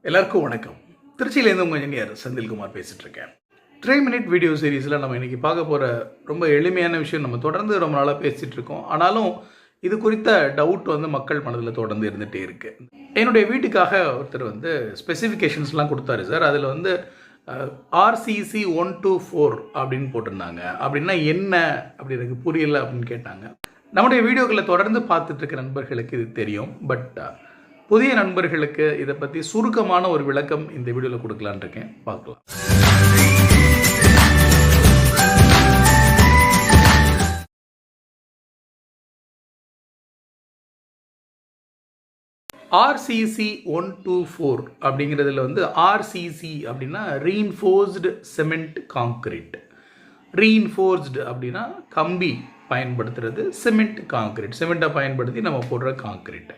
எல்லாருக்கும் வணக்கம். திருச்சியிலேருந்து உங்கள் இன்ஜினியர் செந்தில்குமார் பேசிகிட்டு இருக்கேன். 3 மினிட் வீடியோ சீரீஸில் நம்ம இன்றைக்கி பார்க்க போகிற ரொம்ப எளிமையான விஷயம் நம்ம தொடர்ந்து ரொம்ப நாளாக பேசிகிட்டு இருக்கோம். ஆனாலும் இது குறித்த டவுட் மக்கள் மனதில் தொடர்ந்து இருந்துகிட்டே இருக்குது. என்னுடைய வீட்டுக்காக ஒருத்தர் ஸ்பெசிஃபிகேஷன்ஸ்லாம் கொடுத்தாரு சார். அதில் RCC 124 அப்படின்னு போட்டிருந்தாங்க. அப்படின்னா என்ன அப்படி எனக்கு புரியலை அப்படின்னு கேட்டாங்க. நம்முடைய வீடியோக்களை தொடர்ந்து பார்த்துட்டு இருக்க நண்பர்களுக்கு இது தெரியும். பட் புதிய நண்பர்களுக்கு இதை பற்றி சுருக்கமான ஒரு விளக்கம் இந்த வீடியோவில் கொடுக்கலான்னு இருக்கேன். பார்க்கலாம். RCC 124 அப்படிங்கிறதுல RCC அப்படின்னா ரீஇன்ஃபோர்ஸ்டு சிமெண்ட் காங்க்ரீட். ரீஇன்ஃபோர்ஸ்டு அப்படின்னா கம்பி பயன்படுத்துறது, சிமெண்ட் காங்க்ரீட், சிமெண்ட்டை பயன்படுத்தி நம்ம போடுற காங்க்ரீட்.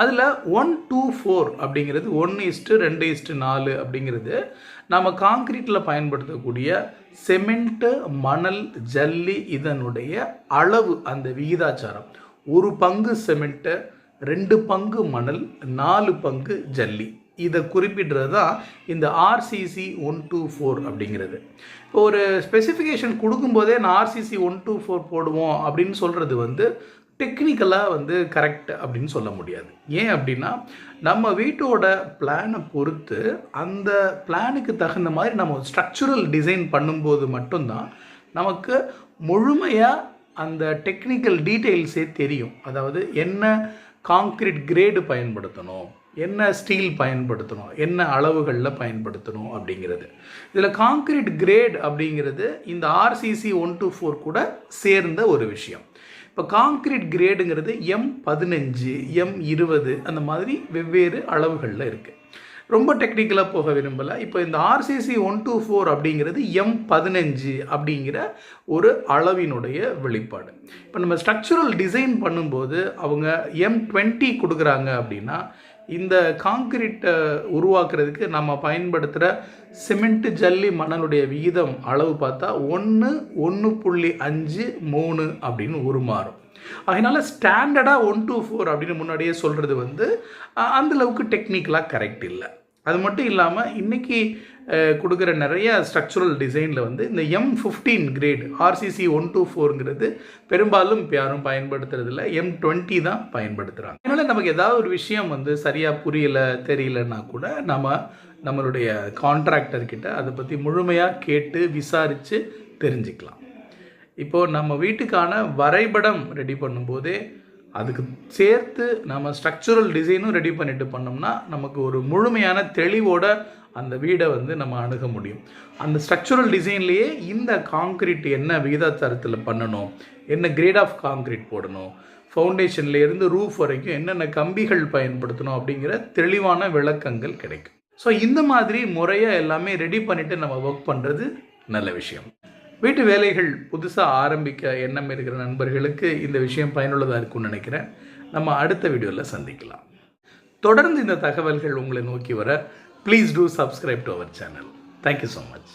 அதில் 124 அப்படிங்கிறது 1:2:4 அப்படிங்கிறது நம்ம காங்க்ரீட்டில் பயன்படுத்தக்கூடிய செமெண்ட்டு, மணல், ஜல்லி இதனுடைய அளவு, அந்த விகிதாச்சாரம். 1 பங்கு செமெண்ட்டு, 2 பங்கு மணல், 4 பங்கு ஜல்லி. இதை குறிப்பிடுறது தான் இந்த RCC 124 அப்படிங்கிறது. இப்போ ஒரு ஸ்பெசிஃபிகேஷன் கொடுக்கும்போதே நான் RCC 124 போடுவோம் அப்படின்னு சொல்கிறது டெக்னிக்கலாக கரெக்ட் அப்படின்னு சொல்ல முடியாது. ஏன் அப்படின்னா நம்ம வீட்டோட பிளானை பொறுத்து அந்த பிளானுக்கு தகுந்த மாதிரி நம்ம ஸ்ட்ரக்சுரல் டிசைன் பண்ணும்போது மட்டும்தான் நமக்கு முழுமையாக அந்த டெக்னிக்கல் டீட்டெயில்ஸே தெரியும். அதாவது என்ன காங்க்ரீட் கிரேடு பயன்படுத்தணும், என்ன ஸ்டீல் பயன்படுத்தணும், என்ன அளவுகளில் பயன்படுத்தணும் அப்படிங்கிறது. இதில் காங்க்ரீட் கிரேட் அப்படிங்கிறது இந்த RCC 124 கூட சேர்ந்த ஒரு விஷயம். இப்போ காங்க்ரீட் கிரேடுங்கிறது M15, M20 அந்த மாதிரி வெவ்வேறு அளவுகளில் இருக்குது. ரொம்ப டெக்னிக்கலாக போக விரும்பலை. இப்போ இந்த RCC 124 அப்படிங்கிறது M15 அப்படிங்கிற ஒரு அளவினுடைய வெளிப்பாடு. இப்போ நம்ம ஸ்ட்ரக்சுரல் டிசைன் பண்ணும்போது அவங்க M20 கொடுக்குறாங்க அப்படின்னா இந்த காங்க்ரீட்டை உருவாக்குறதுக்கு நம்ம பயன்படுத்துகிற சிமெண்ட்டு, ஜல்லி, மணலுடைய விகிதம் அளவு பார்த்தா 1, 1.5, 3 அப்படின்னு உருமாறும். அதனால் ஸ்டாண்டர்டாக 124 அப்படின்னு முன்னாடியே சொல்கிறது அந்தளவுக்கு டெக்னிக்கலாக கரெக்ட் இல்லை. அது மட்டும் இல்லாமல் இன்றைக்கி கொடுக்குற நிறைய ஸ்ட்ரக்சுரல் டிசைனில் இந்த M15 கிரேட் RCC 124ங்கிறது பெரும்பாலும் யாரும் பயன்படுத்துறதில்ல, M20 தான் பயன்படுத்துகிறாங்க. அதனால் நமக்கு ஏதாவது ஒரு விஷயம் சரியாக புரியலை, தெரியலன்னா கூட நம்மளுடைய கான்ட்ராக்டர்கிட்ட அதை பற்றி முழுமையாக கேட்டு விசாரித்து தெரிஞ்சுக்கலாம். இப்போது நம்ம வீட்டுக்கான வரைபடம் ரெடி பண்ணும்போதே அதுக்கு சேர்த்து நம்ம ஸ்ட்ரக்சுரல் டிசைனும் ரெடி பண்ணிட்டு பண்ணோம்னா நமக்கு ஒரு முழுமையான தெளிவோட அந்த வீடை நம்ம அணுக முடியும். அந்த ஸ்ட்ரக்சுரல் டிசைன்லேயே இந்த காங்க்ரீட் என்ன விகிதாச்சாரத்தில் பண்ணணும், என்ன கிரேட் ஆஃப் காங்க்ரீட் போடணும், ஃபவுண்டேஷன்லேருந்து ரூஃப் வரைக்கும் என்னென்ன கம்பிகள் பயன்படுத்தணும் அப்படிங்கிற தெளிவான விளக்கங்கள் கிடைக்கும். ஸோ இந்த மாதிரி முறையாக எல்லாமே ரெடி பண்ணிவிட்டு நம்ம ஒர்க் பண்ணுறது நல்ல விஷயம். வீட்டு வேலைகள் புதுசாக ஆரம்பிக்க எண்ணம் இருக்கிற நண்பர்களுக்கு இந்த விஷயம் பயனுள்ளதாக இருக்கும்னு நினைக்கிறேன். நம்ம அடுத்த வீடியோவில் சந்திக்கலாம். தொடர்ந்து இந்த தகவல்கள் உங்களை நோக்கி வர please do subscribe to our channel. Thank you so much.